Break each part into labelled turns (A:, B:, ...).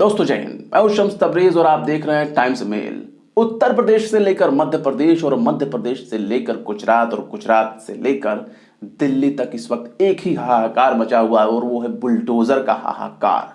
A: दोस्तों जय हिंद। मैं हूं शम्स तबरेज और आप देख रहे हैं टाइम्स मेल। उत्तर प्रदेश से लेकर मध्य प्रदेश और मध्य प्रदेश से लेकर गुजरात और गुजरात से लेकर दिल्ली तक इस वक्त एक ही हाहाकार मचा हुआ है और वो है बुलडोजर का हाहाकार।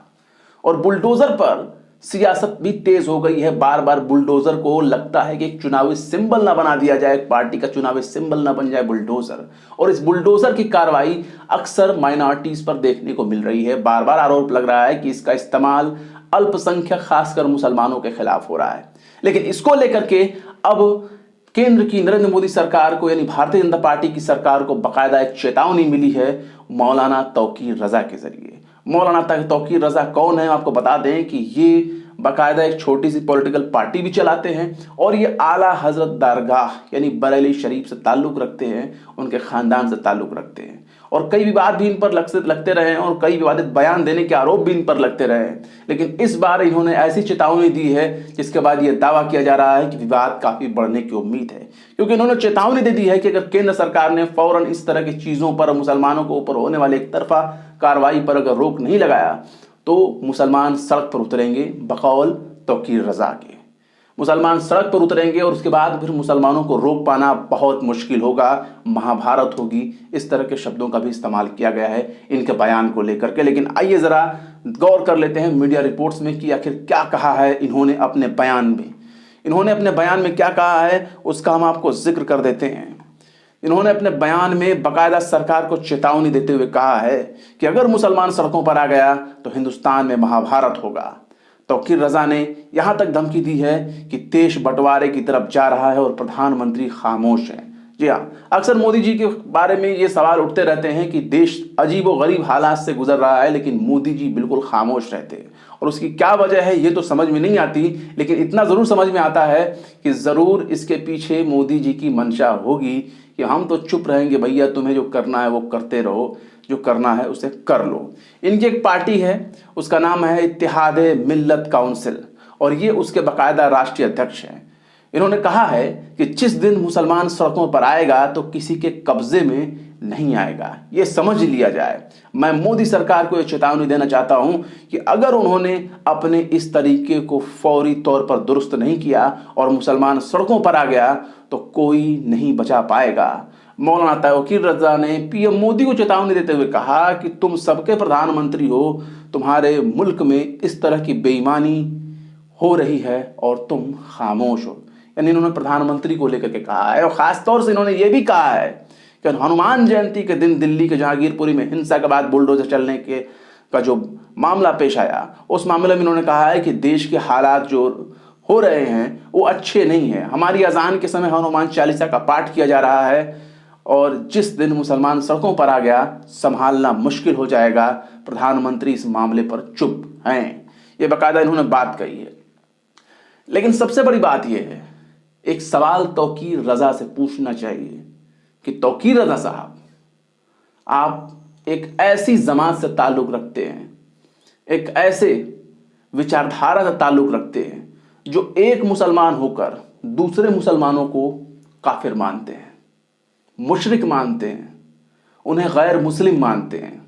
A: और बुलडोजर पर सियासत भी तेज हो गई है। बार बार बुलडोजर को लगता है कि एक चुनावी सिंबल ना बना दिया जाए, एक पार्टी का चुनावी सिंबल ना बन जाए बुलडोजर। और इस बुलडोजर की कार्रवाई अक्सर माइनॉरिटीज पर देखने को मिल रही है। बार बार आरोप लग रहा है कि इसका इस्तेमाल अल्पसंख्यक खासकर मुसलमानों के खिलाफ हो रहा है। लेकिन इसको लेकर के अब केंद्र की नरेंद्र मोदी सरकार को यानी भारतीय जनता पार्टी की सरकार को बाकायदा एक चेतावनी मिली है मौलाना तौकीर रजा के जरिए। मौलाना तौकीर रजा कौन है आपको बता दें कि ये बाकायदा एक छोटी सी पॉलिटिकल पार्टी भी चलाते हैं और ये आला हजरत दरगाह यानी बरेली शरीफ से ताल्लुक रखते हैं, उनके खानदान से ताल्लुक रखते हैं। और कई विवाद भी इन पर लगते रहे हैं और कई विवादित बयान देने के आरोप भी इन पर लगते रहे हैं। लेकिन इस बार इन्होंने ऐसी चेतावनी दी है जिसके बाद ये दावा किया जा रहा है कि विवाद काफी बढ़ने की उम्मीद है, क्योंकि इन्होंने चेतावनी दे दी है कि अगर केंद्र सरकार ने फौरन इस तरह की चीजों पर मुसलमानों के ऊपर होने वाले एक तरफा कार्रवाई पर अगर रोक नहीं लगाया तो मुसलमान सड़क पर उतरेंगे। बकौल तौकीर रजा के मुसलमान सड़क पर उतरेंगे और उसके बाद फिर मुसलमानों को रोक पाना बहुत मुश्किल होगा, महाभारत होगी। इस तरह के शब्दों का भी इस्तेमाल किया गया है इनके बयान को लेकर के। लेकिन आइए जरा गौर कर लेते हैं मीडिया रिपोर्ट्स में कि आखिर क्या कहा है इन्होंने अपने बयान में। इन्होंने अपने बयान में क्या कहा है उसका हम आपको जिक्र कर देते हैं। इन्होंने अपने बयान में बाकायदा सरकार को चेतावनी देते हुए कहा है कि अगर मुसलमान सड़कों पर आ गया तो हिंदुस्तान में महाभारत होगा। तौकीर रजा ने यहां तक धमकी दी है कि देश बंटवारे की तरफ जा रहा है और प्रधानमंत्री खामोश है। जी हाँ, अक्सर मोदी जी के बारे में ये सवाल उठते रहते हैं कि देश अजीबोगरीब हालात से गुजर रहा है, लेकिन मोदी जी बिल्कुल खामोश रहते हैं। और उसकी क्या वजह है ये तो समझ में नहीं आती, लेकिन इतना जरूर समझ में आता है कि जरूर इसके पीछे मोदी जी की मंशा होगी कि हम तो चुप रहेंगे भैया, तुम्हें जो करना है वो करते रहो, जो करना है उसे कर लो। इनकी एक पार्टी है, उसका नाम है इत्तेहाद मिल्लत काउंसिल और ये उसके बाकायदा राष्ट्रीय अध्यक्ष हैं। इन्होंने कहा है कि जिस दिन मुसलमान सड़कों पर आएगा तो किसी के कब्जे में नहीं आएगा, ये समझ लिया जाए। मैं मोदी सरकार को यह चेतावनी देना चाहता हूं कि अगर उन्होंने अपने इस तरीके को फौरी तौर पर दुरुस्त नहीं किया और मुसलमान सड़कों पर आ गया तो कोई नहीं बचा पाएगा। मौलाना तौकीर रजा ने पीएम मोदी को चेतावनी देते हुए कहा कि तुम सबके प्रधानमंत्री हो, तुम्हारे मुल्क में इस तरह की बेईमानी हो रही है और तुम खामोश हो। यानी इन्होंने प्रधानमंत्री को लेकर के कहा है। और खासतौर से इन्होंने ये भी कहा है कि हनुमान जयंती के दिन दिल्ली के जहांगीरपुरी में हिंसा के बाद बुलडोजर चलने के का जो मामला पेश आया, उस मामले में इन्होंने कहा है कि देश के हालात जो हो रहे हैं वो अच्छे नहीं है। हमारी अजान के समय हनुमान चालीसा का पाठ किया जा रहा है और जिस दिन मुसलमान सड़कों पर आ गया संभालना मुश्किल हो जाएगा। प्रधानमंत्री इस मामले पर चुप हैं, ये बाकायदा इन्होंने बात कही है। लेकिन सबसे बड़ी बात यह है, एक सवाल तौकीर रजा से पूछना चाहिए कि तौकीर रजा साहब, आप एक ऐसी जमात से ताल्लुक रखते हैं, एक ऐसे विचारधारा से ताल्लुक रखते हैं जो एक मुसलमान होकर दूसरे मुसलमानों को काफिर मानते हैं, मुशरिक मानते हैं, उन्हें गैर मुस्लिम मानते हैं।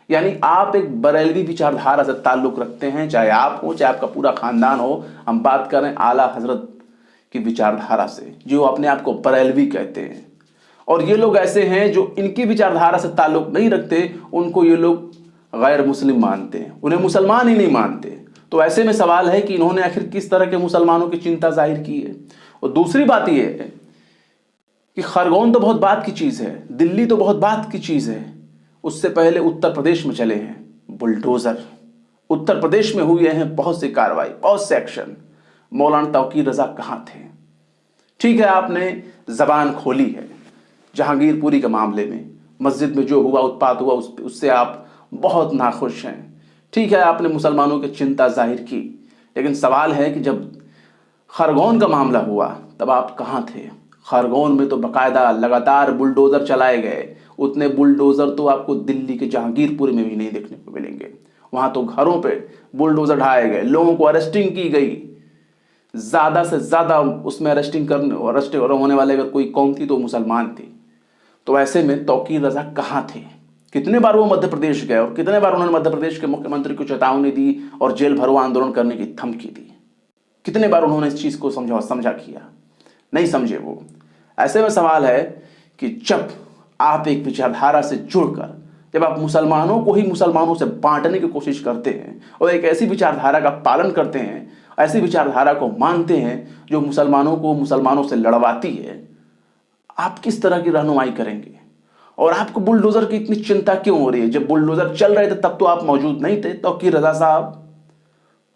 A: यानी आप एक बरेलवी विचारधारा से ताल्लुक रखते हैं, चाहे आप हो चाहे आपका पूरा खानदान हो। हम बात कर रहे हैं आला हजरत की विचारधारा से, जो अपने आप को बरेलवी कहते हैं। और ये लोग ऐसे हैं जो इनकी विचारधारा से ताल्लुक नहीं रखते, उनको ये लोग गैर मुस्लिम मानते हैं, उन्हें मुसलमान ही नहीं मानते। तो ऐसे में सवाल है कि इन्होंने आखिर किस तरह के मुसलमानों की चिंता जाहिर की है। और दूसरी बात यह है कि खरगोन तो बहुत बात की चीज है, दिल्ली तो बहुत बात की चीज है, उससे पहले उत्तर प्रदेश में चले हैं बुलडोजर। उत्तर प्रदेश में हुए हैं बहुत सी कार्रवाई, बहुत से एक्शन। मौलाना तौकीर रजा कहां थे? ठीक है, आपने जबान खोली है जहांगीरपुरी के मामले में, मस्जिद में जो हुआ उत्पात हुआ उससे आप बहुत नाखुश हैं। ठीक है, आपने मुसलमानों की चिंता जाहिर की, लेकिन सवाल है कि जब खरगोन का मामला हुआ तब आप कहां थे? खरगोन में तो बाकायदा लगातार बुलडोजर चलाए गए। उतने बुलडोजर तो आपको दिल्ली के जहांगीरपुर में भी नहीं देखने को मिलेंगे। वहां तो घरों पे बुलडोजर ढाए गए, लोगों को अरेस्टिंग की गई। ज्यादा से ज्यादा उसमें अरेस्ट होने वाले अगर कोई कौम थी तो मुसलमान थी। तो ऐसे में तौकीर रजा कहां थे? कितने बार वो मध्य प्रदेश गए और कितने बार उन्होंने मध्य प्रदेश के मुख्यमंत्री को चेतावनी दी और जेल भरो आंदोलन करने की धमकी दी। कितने बार उन्होंने इस चीज को समझा किया, नहीं समझे वो। ऐसे में सवाल है कि जब आप एक विचारधारा से जुड़कर, जब आप मुसलमानों को ही मुसलमानों से बांटने की कोशिश करते हैं और एक ऐसी विचारधारा का पालन करते हैं, ऐसी विचारधारा को मानते हैं जो मुसलमानों को मुसलमानों से लड़वाती है, आप किस तरह की रहनुमाई करेंगे? और आपको बुलडोजर की इतनी चिंता क्यों हो रही है? जब बुलडोजर चल रहे थे तब तो आप मौजूद नहीं थे। तौकीर रजा साहब,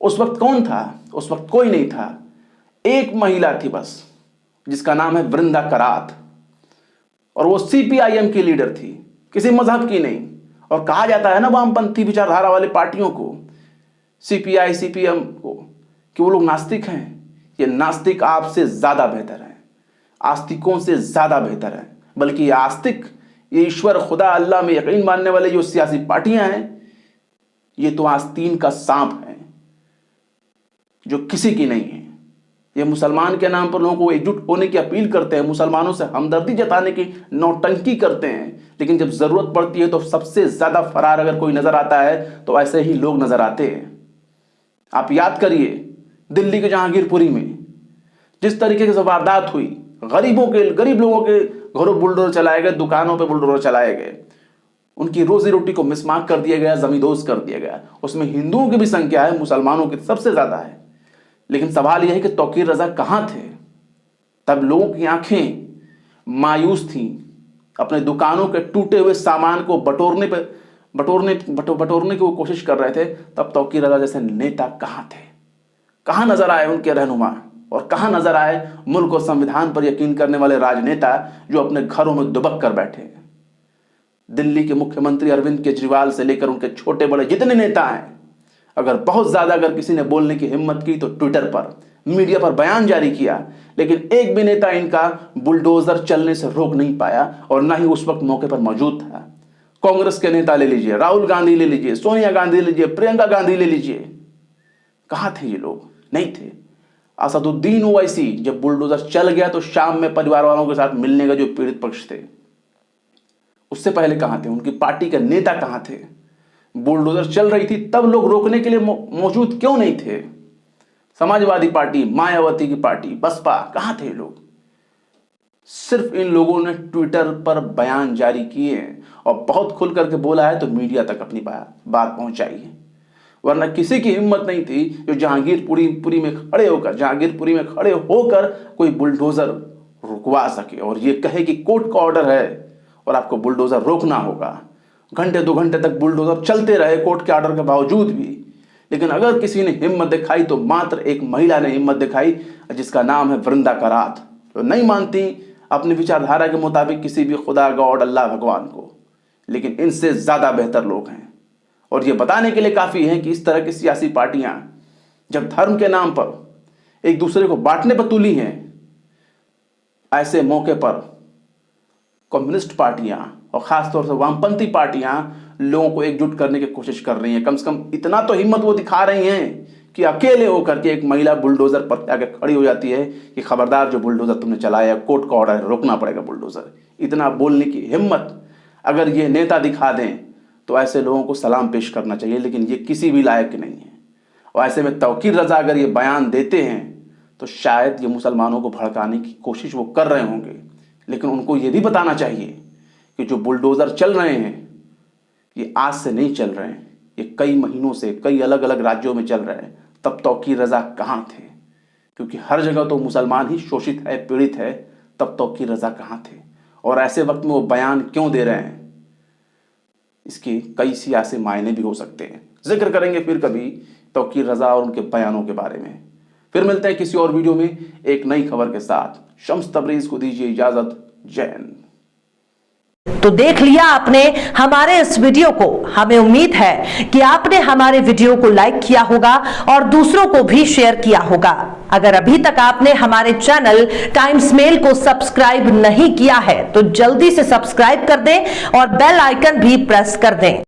A: उस वक्त कौन था? उस वक्त कोई नहीं था। एक महिला थी बस, जिसका नाम है वृंदा करात, और वो सीपीआईएम की लीडर थी, किसी मजहब की नहीं। और कहा जाता है ना वामपंथी विचारधारा वाले पार्टियों को, सीपीआई सीपीएम को, कि वो लोग नास्तिक हैं। ये नास्तिक आपसे ज्यादा बेहतर हैं, आस्तिकों से ज्यादा बेहतर हैं। बल्कि ये आस्तिक, ये ईश्वर खुदा अल्लाह में यकीन मानने वाले जो सियासी पार्टियां हैं, ये तो आस्तीन का सांप है जो किसी की नहीं है। ये मुसलमान के नाम पर लोगों को एकजुट होने की अपील करते हैं, मुसलमानों से हमदर्दी जताने की नौटंकी करते हैं, लेकिन जब जरूरत पड़ती है तो सबसे ज्यादा फरार अगर कोई नजर आता है तो ऐसे ही लोग नजर आते हैं। आप याद करिए दिल्ली के जहांगीरपुरी में जिस तरीके से वारदात हुई, गरीब लोगों के घरों बुलडोजर चलाए गए, दुकानों पे बुलडोजर चलाए गए, उनकी रोजी रोटी को मिसमार्क कर दिया गया, जमींदोज कर दिया गया। उसमें हिंदुओं की भी संख्या है, मुसलमानों की सबसे ज्यादा है। लेकिन सवाल यह है कि तौकीर रजा कहां थे? तब लोगों की आंखें मायूस थीं, अपने दुकानों के टूटे हुए सामान को बटोरने की वो कोशिश कर रहे थे। तब तौकीर रजा जैसे नेता कहां थे? कहां नजर आए उनके रहनुमा? और कहां नजर आए मुल्क और संविधान पर यकीन करने वाले राजनेता जो अपने घरों में दुबक कर बैठे हैं? दिल्ली के मुख्यमंत्री अरविंद केजरीवाल से लेकर उनके छोटे बड़े जितने नेता हैं, अगर किसी ने बोलने की हिम्मत की तो ट्विटर पर, मीडिया पर बयान जारी किया, लेकिन एक भी नेता इनका बुलडोजर चलने से रोक नहीं पाया और ना ही उस वक्त मौके पर मौजूद था। कांग्रेस के नेता ले लीजिए, राहुल गांधी ले लीजिए, सोनिया गांधी ले लीजिए, प्रियंका गांधी ले लीजिए, कहां थे ये लोग? नहीं थे। असदुद्दीन ओवैसी जब बुलडोजर चल गया तो शाम में परिवार वालों के साथ मिलने का जो पीड़ित पक्ष थे, उससे पहले कहां थे? उनकी पार्टी के नेता कहां थे? बुलडोजर चल रही थी तब लोग रोकने के लिए मौजूद क्यों नहीं थे? समाजवादी पार्टी, मायावती की पार्टी, बसपा, कहां थे लोग? सिर्फ इन लोगों ने ट्विटर पर बयान जारी किए और बहुत खुल करके बोला है तो मीडिया तक अपनी बात पहुंचाई है। वरना किसी की हिम्मत नहीं थी जो जहांगीरपुरी में खड़े होकर कोई बुलडोजर रुकवा सके और ये कहे कि कोर्ट का ऑर्डर है और आपको बुलडोजर रोकना होगा। घंटे 2 घंटे तक बुलडोजर चलते रहे कोर्ट के ऑर्डर के बावजूद भी। लेकिन अगर किसी ने हिम्मत दिखाई तो मात्र एक महिला ने हिम्मत दिखाई, जिसका नाम है वृंदा करात। तो नहीं मानती अपनी विचारधारा के मुताबिक किसी भी खुदा, गॉड, अल्लाह, भगवान को, लेकिन इनसे ज्यादा बेहतर लोग हैं। और ये बताने के लिए काफी है कि इस तरह की सियासी पार्टियां जब धर्म के नाम पर एक दूसरे को बांटने पर तुली हैं, ऐसे मौके पर कम्युनिस्ट पार्टियां और खासतौर से वामपंथी पार्टियां लोगों को एकजुट करने की कोशिश कर रही हैं। कम से कम इतना तो हिम्मत वो दिखा रही हैं कि अकेले होकर के एक महिला बुलडोजर पर आके खड़ी हो जाती है कि खबरदार, जो बुलडोजर तुमने चलाया, कोर्ट का ऑर्डर है, रोकना पड़ेगा बुलडोजर। इतना बोलने की हिम्मत अगर ये नेता दिखा दें तो ऐसे लोगों को सलाम पेश करना चाहिए, लेकिन ये किसी भी लायक नहीं है। और ऐसे में तौकीर रजा अगर ये बयान देते हैं तो शायद ये मुसलमानों को भड़काने की कोशिश वो कर रहे होंगे, लेकिन उनको ये भी बताना चाहिए कि जो बुलडोजर चल रहे हैं ये आज से नहीं चल रहे हैं, ये कई महीनों से कई अलग अलग राज्यों में चल रहे हैं। तब तौकीर रजा कहाँ थे? क्योंकि हर जगह तो मुसलमान ही शोषित है, पीड़ित है। तब तौकीर रजा कहाँ थे? और ऐसे वक्त में वो बयान क्यों दे रहे हैं? इसके कई सियासी मायने भी हो सकते हैं। जिक्र करेंगे फिर कभी तौकीर रजा और उनके बयानों के बारे में। फिर मिलते हैं किसी और वीडियो में एक नई खबर के साथ। शम्स तबरेज को दीजिए इजाजत। जय हिंद।
B: तो देख लिया आपने हमारे इस वीडियो को। हमें उम्मीद है कि आपने हमारे वीडियो को लाइक किया होगा और दूसरों को भी शेयर किया होगा। अगर अभी तक आपने हमारे चैनल टाइम्स मेल को सब्सक्राइब नहीं किया है तो जल्दी से सब्सक्राइब कर दें और बेल आइकन भी प्रेस कर दें।